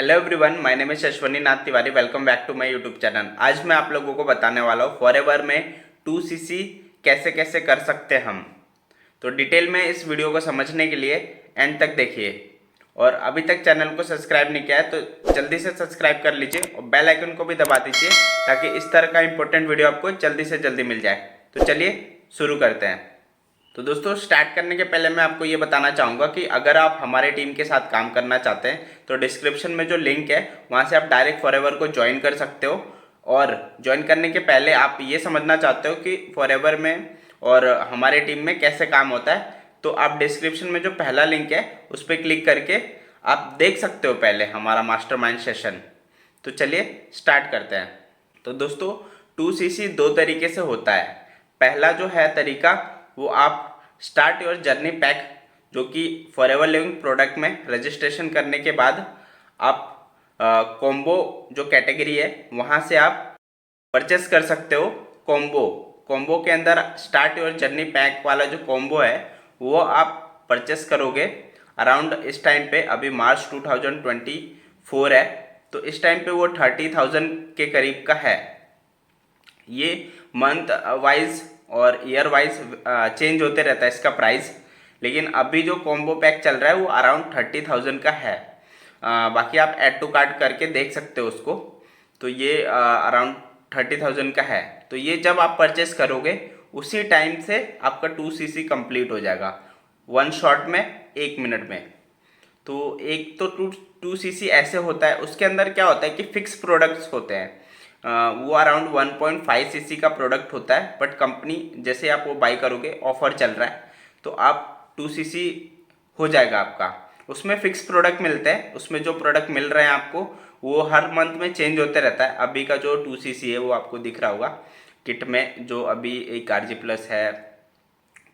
Hello everyone, my name is Ashwani Nath Tiwari. Welcome back to my YouTube channel. आज मैं आप लोगों को बताने वाला हूँ फॉरएवर में 2cc कैसे कैसे कर सकते हैं हम। तो डिटेल में इस वीडियो को समझने के लिए एंड तक देखिए। और अभी तक चैनल को सब्सक्राइब नहीं किया है तो जल्दी से सब्सक्राइब कर लीजिए और बेल आइकन को भी दबा दीजिए ताकि इस तरह का इंपॉर्टेंट वीडियो आपको जल्दी से जल्दी मिल जाए। तो चलिए शुरू करते हैं। तो दोस्तों, स्टार्ट करने के पहले मैं आपको ये बताना चाहूँगा कि अगर आप हमारे टीम के साथ काम करना चाहते हैं तो डिस्क्रिप्शन में जो लिंक है वहाँ से आप डायरेक्ट फॉरएवर को ज्वाइन कर सकते हो। और ज्वाइन करने के पहले आप ये समझना चाहते हो कि फॉरएवर में और हमारे टीम में कैसे काम होता है तो आप डिस्क्रिप्शन में जो पहला लिंक है उस पर क्लिक करके आप देख सकते हो पहले हमारा मास्टरमाइंड सेशन। तो चलिए स्टार्ट करते हैं। तो दोस्तों, 2cc दो तरीके से होता है। पहला जो है तरीका वो आप स्टार्ट योर जर्नी पैक, जो कि फॉरएवर लिविंग प्रोडक्ट में रजिस्ट्रेशन करने के बाद आप कॉम्बो जो कैटेगरी है वहाँ से आप परचेस कर सकते हो। कॉम्बो कॉम्बो के अंदर स्टार्ट योर जर्नी पैक वाला जो कॉम्बो है वो आप परचेस करोगे अराउंड इस टाइम पे। अभी मार्च 2024 है तो इस टाइम पे वो 30,000 के करीब का है। ये मंथ वाइज और ईयर वाइज चेंज होते रहता है इसका प्राइस, लेकिन अभी जो कॉम्बो पैक चल रहा है वो अराउंड 30,000 का है। बाकी आप ऐड टू कार्ट करके देख सकते हो उसको। तो ये अराउंड 30,000 का है। तो ये जब आप परचेस करोगे उसी टाइम से आपका 2cc कंप्लीट हो जाएगा, वन शॉट में, 1 मिनट में। तो एक तो 2cc ऐसे होता है, उसके अंदर क्या होता है कि फिक्स प्रोडक्ट्स होते हैं। वो अराउंड 1.5cc का प्रोडक्ट होता है, बट कंपनी जैसे आप वो बाई करोगे, ऑफर चल रहा है तो आप 2cc हो जाएगा आपका। उसमें फिक्स प्रोडक्ट मिलते हैं, उसमें जो प्रोडक्ट मिल रहे हैं आपको वो हर मंथ में चेंज होते रहता है। अभी का जो 2cc है वो आपको दिख रहा होगा किट में, जो अभी एक RG प्लस है,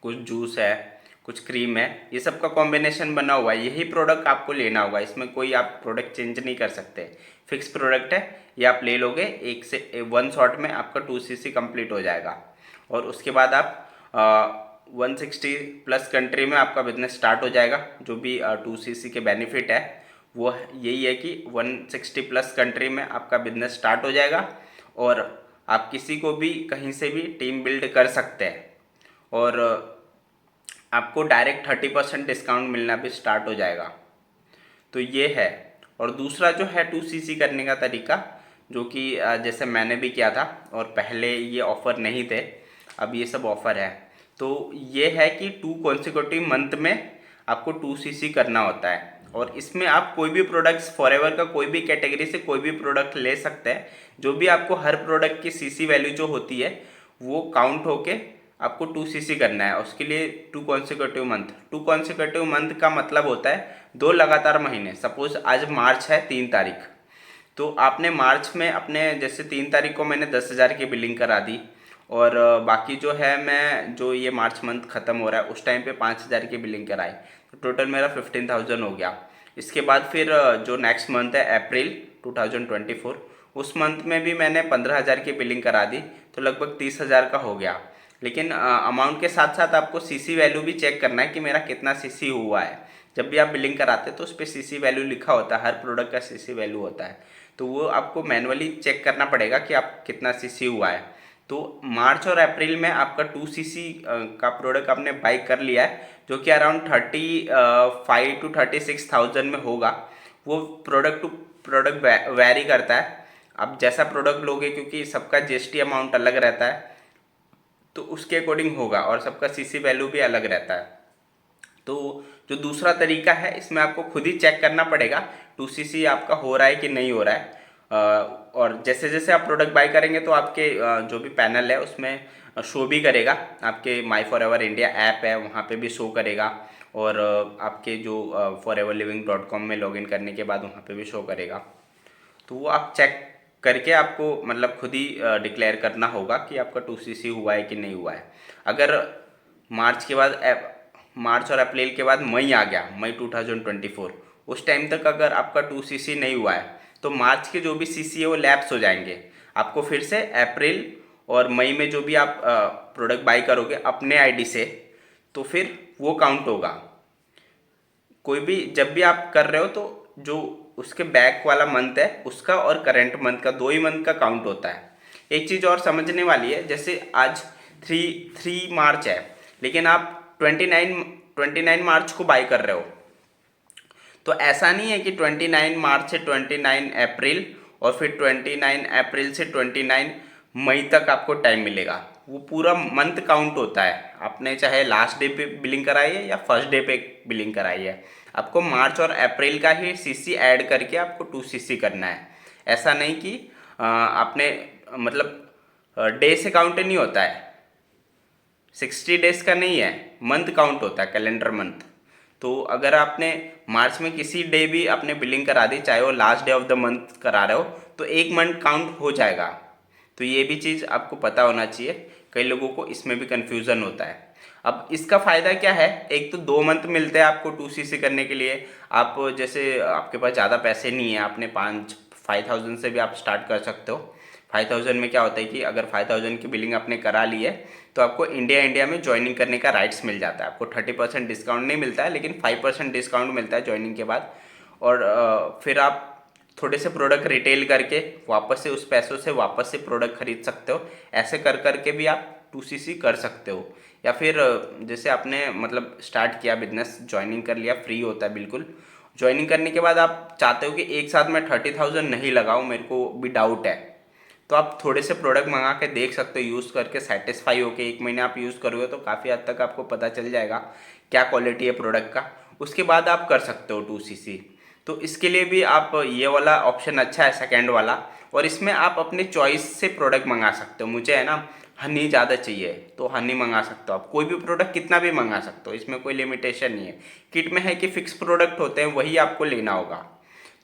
कुछ जूस है, कुछ क्रीम है, ये सब का कॉम्बिनेशन बना हुआ है। यही प्रोडक्ट आपको लेना होगा, इसमें कोई आप प्रोडक्ट चेंज नहीं कर सकते। फिक्स प्रोडक्ट है, ये आप ले लोगे, एक से वन शॉट में आपका 2cc कंप्लीट हो जाएगा। और उसके बाद आप 160 प्लस कंट्री में आपका बिजनेस स्टार्ट हो जाएगा। जो भी 2cc के बेनिफिट है वो यही है कि 160 प्लस कंट्री में आपका बिजनेस स्टार्ट हो जाएगा और आप किसी को भी कहीं से भी टीम बिल्ड कर सकते हैं। और आपको डायरेक्ट 30% डिस्काउंट मिलना भी स्टार्ट हो जाएगा। तो ये है। और दूसरा जो है 2cc करने का तरीका, जो कि जैसे मैंने भी किया था और पहले ये ऑफ़र नहीं थे, अब ये सब ऑफ़र है। तो ये है कि 2 कॉन्सिक्यूटिव मंथ में आपको 2cc करना होता है। और इसमें आप कोई भी प्रोडक्ट्स फॉरएवर का कोई भी कैटेगरी से कोई भी प्रोडक्ट ले सकते हैं। जो भी आपको हर प्रोडक्ट की cc वैल्यू जो होती है वो काउंट होके आपको 2cc करना है। उसके लिए 2 कॉन्सिक्यूटिव मंथ। 2 कॉन्सिक्यूटिव मंथ का मतलब होता है 2 लगातार महीने। सपोज आज मार्च है 3 तारीख, तो आपने मार्च में अपने जैसे 3 तारीख को मैंने 10,000 की बिलिंग करा दी और बाकी जो है मैं जो ये मार्च मंथ ख़त्म हो रहा है उस टाइम पे 5,000 की बिलिंग कराई, तो टोटल मेरा 15,000 हो गया। इसके बाद फिर जो नेक्स्ट मंथ है अप्रैल 2024, उस मंथ में भी मैंने 15,000 की बिलिंग करा दी, तो लगभग 30,000 का हो गया। लेकिन अमाउंट के साथ साथ आपको cc वैल्यू भी चेक करना है कि मेरा कितना cc हुआ है। जब भी आप बिलिंग कराते हैं तो उस पर cc वैल्यू लिखा होता है, हर प्रोडक्ट का cc वैल्यू होता है, तो वो आपको मैनुअली चेक करना पड़ेगा कि आप कितना cc हुआ है। तो मार्च और अप्रैल में आपका 2cc का प्रोडक्ट आपने बाई कर लिया है, जो कि अराउंड 35 to 36,000 में होगा। वो प्रोडक्ट टू प्रोडक्ट वैरी करता है, आप जैसा प्रोडक्ट लोगे, क्योंकि सबका GST अमाउंट अलग रहता है तो उसके अकॉर्डिंग होगा और सबका cc वैल्यू भी अलग रहता है। तो जो दूसरा तरीका है इसमें आपको खुद ही चेक करना पड़ेगा 2cc आपका हो रहा है कि नहीं हो रहा है। और जैसे जैसे आप प्रोडक्ट बाय करेंगे तो आपके जो भी पैनल है उसमें शो भी करेगा। आपके माई फॉरएवर इंडिया ऐप है वहाँ पे भी शो करेगा और आपके जो foreverliving.com में लॉगिन करने के बाद वहाँ पे भी शो करेगा। तो वो आप चेक करके आपको मतलब खुद ही डिक्लेयर करना होगा कि आपका 2cc हुआ है कि नहीं हुआ है। अगर मार्च के बाद मार्च और अप्रैल के बाद मई आ गया, मई 2024, उस टाइम तक अगर आपका 2cc नहीं हुआ है तो मार्च के जो भी cc है वो लैप्स हो जाएंगे। आपको फिर से अप्रैल और मई में जो भी आप प्रोडक्ट बाई करोगे अपने आईडी से, तो फिर वो काउंट होगा। कोई भी जब भी आप कर रहे हो तो जो उसके बैक वाला मंथ है उसका और करंट मंथ का 2 ही मंथ का काउंट होता है। एक चीज़ और समझने वाली है, जैसे आज 3 मार्च है लेकिन आप 29 मार्च को बाई कर रहे हो, तो ऐसा नहीं है कि 29 मार्च से 29 अप्रैल और फिर 29 अप्रैल से 29 मई तक आपको टाइम मिलेगा। वो पूरा मंथ काउंट होता है। आपने चाहे लास्ट डे पे बिलिंग कराई है या फर्स्ट डे पे बिलिंग कराई है, आपको मार्च और अप्रैल का ही सीसी ऐड करके आपको 2 सीसी करना है। ऐसा नहीं कि आपने मतलब डे से काउंट नहीं होता है, 60 डेज का नहीं है, मंथ काउंट होता है, कैलेंडर मंथ। तो अगर आपने मार्च में किसी डे भी आपने बिलिंग करा दी, चाहे वो last day of the month करा रहे हो, तो एक मंथ काउंट हो जाएगा। तो ये भी चीज़ आपको पता होना चाहिए। कई लोगों को इसमें भी कन्फ्यूज़न होता है। अब इसका फ़ायदा क्या है, एक तो 2 मंथ मिलते हैं आपको 2 सीसी करने के लिए। आप जैसे आपके पास ज़्यादा पैसे नहीं है, आपने 5,000 से भी आप स्टार्ट कर सकते हो। 5,000 में क्या होता है कि अगर 5,000 की बिलिंग आपने करा ली है तो आपको इंडिया में ज्वाइनिंग करने का राइट्स मिल जाता है। आपको 30% डिस्काउंट नहीं मिलता है लेकिन 5% डिस्काउंट मिलता है ज्वाइनिंग के बाद। और फिर आप थोड़े से प्रोडक्ट रिटेल करके वापस से उस पैसों से वापस से प्रोडक्ट खरीद सकते हो। ऐसे कर करके भी आप 2 सीसी कर सकते हो। या फिर जैसे आपने मतलब स्टार्ट किया बिजनेस, ज्वाइनिंग कर लिया, फ्री होता है बिल्कुल। ज्वाइनिंग करने के बाद आप चाहते हो कि एक साथ मैं 30,000 नहीं लगाऊं, मेरे को भी डाउट है, तो आप थोड़े से प्रोडक्ट मंगा के देख सकते हो, यूज़ करके सेटिस्फाई होके 1 महीने आप यूज़ करोगे तो काफ़ी हद तक आपको पता चल जाएगा क्या क्वालिटी है प्रोडक्ट का। उसके बाद आप कर सकते हो 2 सीसी। तो इसके लिए भी आप ये वाला ऑप्शन अच्छा है, सेकेंड वाला। और इसमें आप अपने चॉइस से प्रोडक्ट मंगा सकते हो। मुझे है ना हनी ज़्यादा चाहिए तो हनी मंगा सकते हो। आप कोई भी प्रोडक्ट कितना भी मंगा सकते हो, इसमें कोई लिमिटेशन नहीं है। किट में है कि फिक्स प्रोडक्ट होते हैं, वही आपको लेना होगा।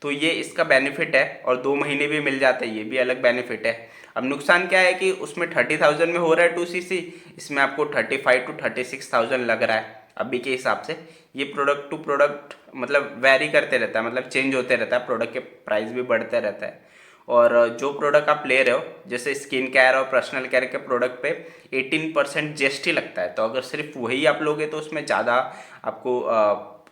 तो ये इसका बेनिफिट है। और 2 महीने भी मिल जाते हैं, ये भी अलग बेनिफिट है। अब नुकसान क्या है कि उसमें 30,000 में हो रहा है 2 सीसी, इसमें आपको 35 to 36,000 लग रहा है अभी के हिसाब से। ये प्रोडक्ट टू प्रोडक्ट मतलब वेरी करते रहता है, मतलब चेंज होते रहता है, प्रोडक्ट के प्राइस भी बढ़ते रहता है। और जो प्रोडक्ट आप ले रहे हो, जैसे स्किन केयर और पर्सनल केयर के प्रोडक्ट पे 18% जीएसटी लगता है। तो अगर सिर्फ वही आप लोगे तो उसमें ज़्यादा आपको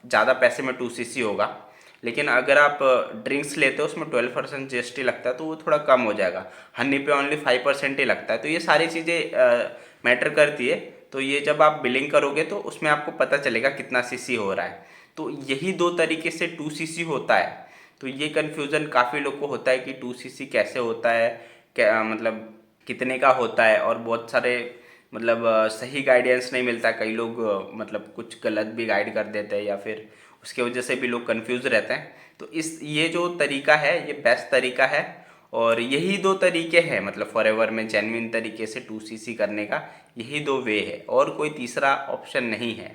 ज़्यादा पैसे में 2 सीसी होगा। लेकिन अगर आप ड्रिंक्स लेते हो उसमें 12% जीएसटी लगता है, तो वो थोड़ा कम हो जाएगा। हनी पे ओनली 5% ही लगता है। तो ये सारी चीज़ें मैटर करती है। तो ये जब आप बिलिंग करोगे तो उसमें आपको पता चलेगा कितना सीसी हो रहा है। तो यही 2 तरीके से 2 सीसी होता है। तो ये कन्फ्यूज़न काफ़ी लोग को होता है कि 2 सीसी कैसे होता है, क्या मतलब कितने का होता है। और बहुत सारे मतलब सही गाइडेंस नहीं मिलता। कई लोग मतलब कुछ गलत भी गाइड कर देते हैं या फिर उसके वजह से भी लोग कंफ्यूज रहते हैं। तो इस ये जो तरीका है ये बेस्ट तरीका है। और यही 2 तरीके हैं, मतलब फॉरएवर में जेन्युइन तरीके से 2 सीसी करने का यही 2 वे है, और कोई तीसरा ऑप्शन नहीं है।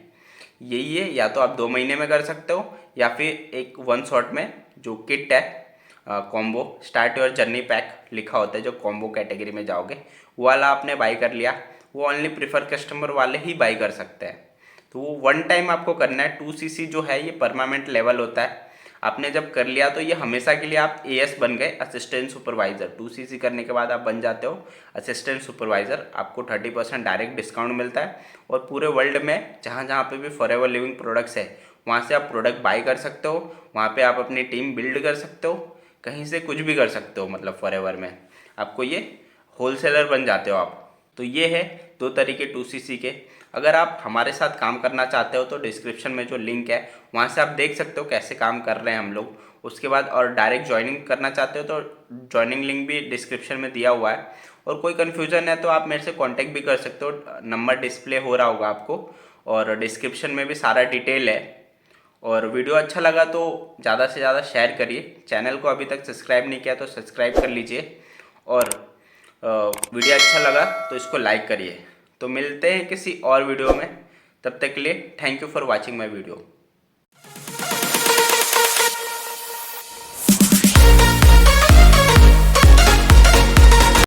यही है, या तो आप 2 महीने में कर सकते हो या फिर एक वन शॉट में जो किट है combo start your journey pack लिखा होता है, जो कॉम्बो कैटेगरी में जाओगे वो वाला आपने बाई कर लिया। वो ओनली प्रीफर कस्टमर वाले ही बाई कर सकते हैं। तो वो वन टाइम आपको करना है। 2 सीसी जो है ये परमानेंट लेवल होता है। आपने जब कर लिया तो ये हमेशा के लिए आप एएस बन गए, असिस्टेंट सुपरवाइजर। 2 सीसी करने के बाद आप बन जाते हो असिस्टेंट सुपरवाइजर। आपको 30% डायरेक्ट डिस्काउंट मिलता है। और पूरे वर्ल्ड में जहाँ जहाँ पे भी फॉरएवर लिविंग प्रोडक्ट्स है वहाँ से आप प्रोडक्ट बाई कर सकते हो। वहाँ पे आप अपनी टीम बिल्ड कर सकते हो, कहीं से कुछ भी कर सकते हो। मतलब फॉरएवर में आपको ये होलसेलर बन जाते हो आप। तो ये है 2 तरीके 2 सीसी के। अगर आप हमारे साथ काम करना चाहते हो तो डिस्क्रिप्शन में जो लिंक है वहाँ से आप देख सकते हो कैसे काम कर रहे हैं हम लोग। उसके बाद और डायरेक्ट ज्वाइनिंग करना चाहते हो तो ज्वाइनिंग लिंक भी डिस्क्रिप्शन में दिया हुआ है। और कोई कन्फ्यूज़न है तो आप मेरे से कांटेक्ट भी कर सकते हो, नंबर डिस्प्ले हो रहा होगा आपको। और डिस्क्रिप्शन में भी सारा डिटेल है। और वीडियो अच्छा लगा तो ज़्यादा से ज़्यादा शेयर करिए। चैनल को अभी तक सब्सक्राइब नहीं किया तो सब्सक्राइब कर लीजिए। और वीडियो अच्छा लगा तो इसको लाइक करिए। तो मिलते हैं किसी और वीडियो में, तब तक के लिए thank you for watching my video.